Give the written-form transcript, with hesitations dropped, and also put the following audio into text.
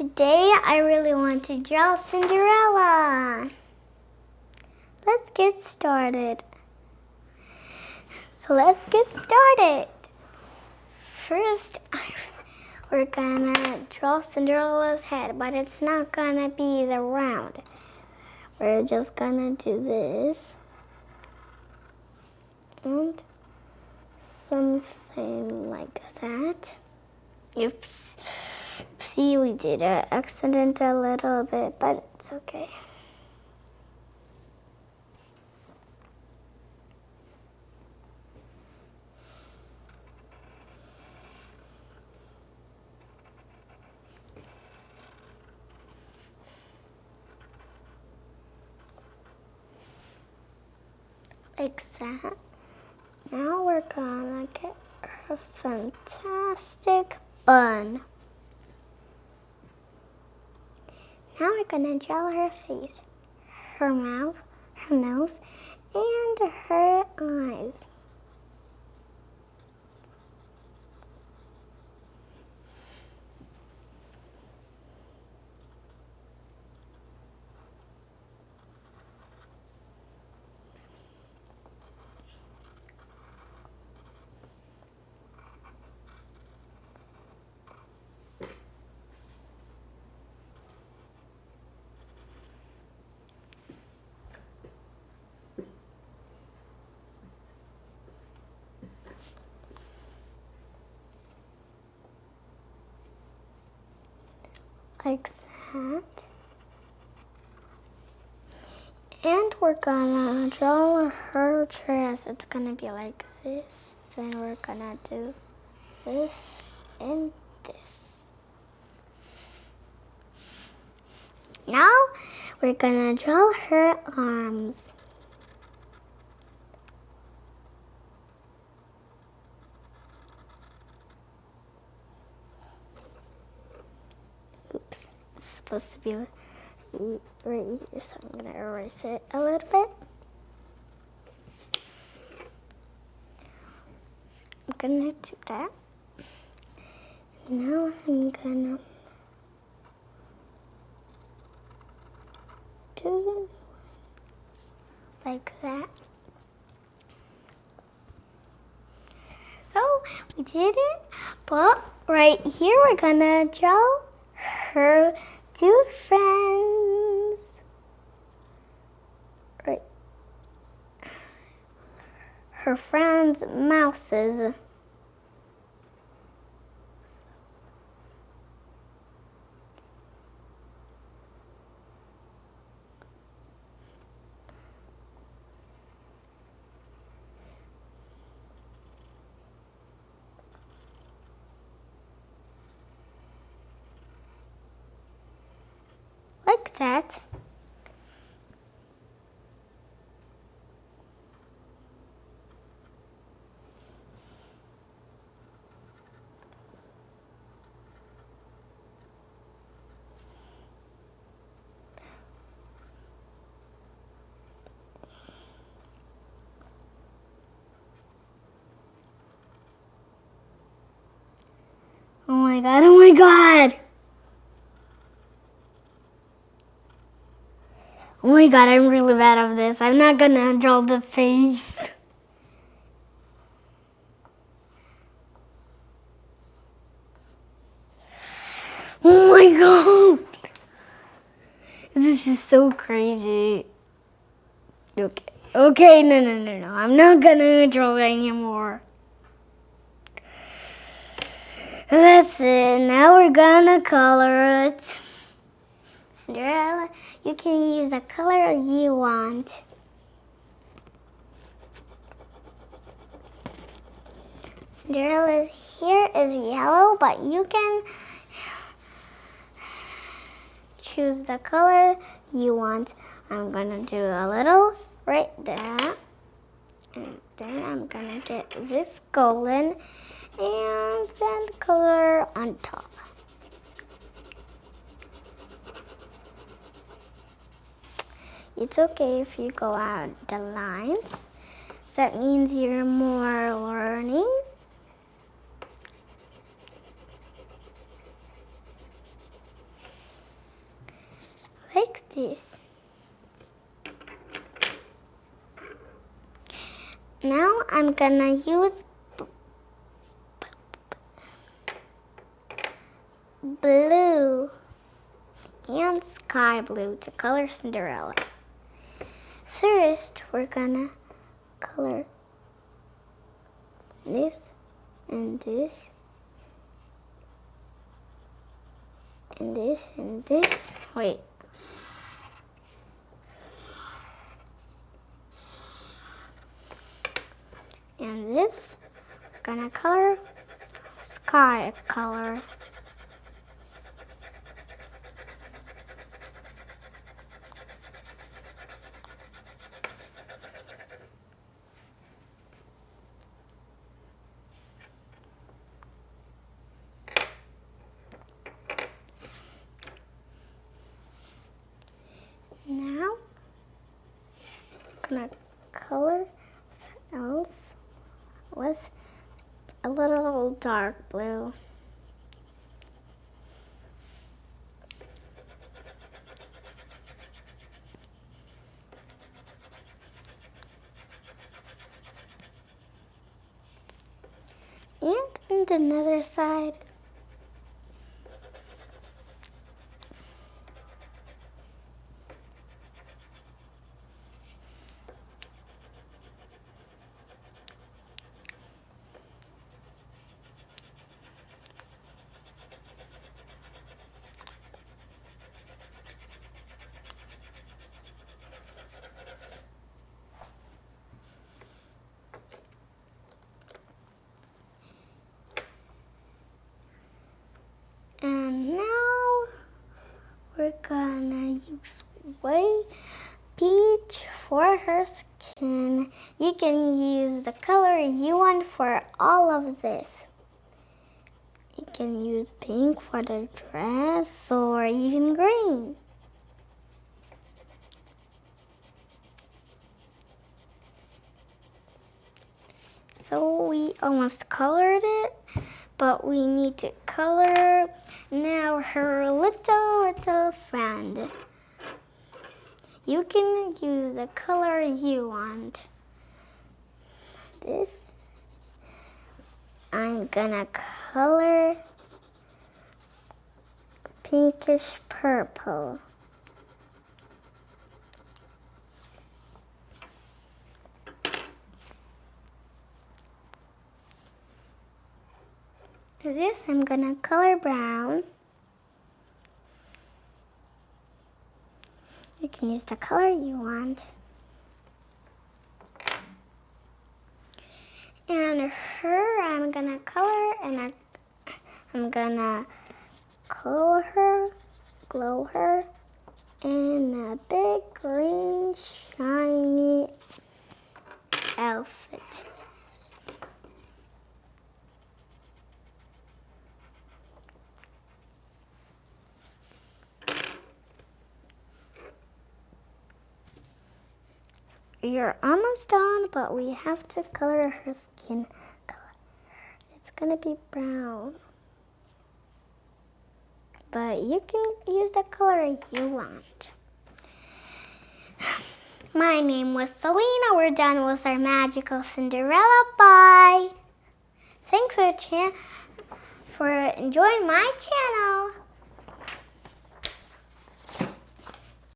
today I really want to draw Cinderella. Let's get started. First, we're gonna draw Cinderella's head, but it's not gonna be the round. We're just gonna do this and something like that. Oops. See, we did an accident a little bit, but it's okay. Like that. Now we're gonna get her fantastic bun. Now we're gonna draw her face, her mouth, her nose, and her eyes. Like that. And we're gonna draw her dress. It's gonna be like this. Then we're gonna do this and this. Now we're gonna draw her arms. Oops, it's supposed to be right here, so I'm gonna erase it a little bit. I'm gonna do that. Now I'm gonna do it like that. So we did it, but right here we're gonna draw her two friends. Right. Her friends' mouses. Like that. Oh my god, oh my god! Oh my god, I'm really bad at this. I'm not gonna draw the face. Oh my god! This is so crazy. Okay, no. I'm not gonna draw anymore. That's it. Now we're gonna color it. Cinderella, you can use the color you want. Cinderella's hair is yellow, but you can choose the color you want. I'm gonna do a little right there. And then I'm gonna get this golden and sand color on top. It's okay if you go out the lines. That means you're more learning. this. Now I'm gonna use blue and sky blue to color Cinderella. First, we're gonna color this and this and this and this. Wait. And this, we're gonna color sky color. Now, I'm gonna color else with a little dark blue. And on another side. And now we're gonna use white peach for her skin. You can use the color you want for all of this. You can use pink for the dress or even green. So we almost colored it, but we need to color now her little friend. You can use the color you want. This, I'm gonna color pinkish purple. This, I'm gonna color brown. You can use the color you want. And her, I'm gonna color, and I'm gonna glow her in a big green shiny outfit. You're almost done, but we have to color her skin color. It's gonna be brown. But you can use the color you want. My name was Selena. We're done with our magical Cinderella. Bye. Thanks for enjoying my channel.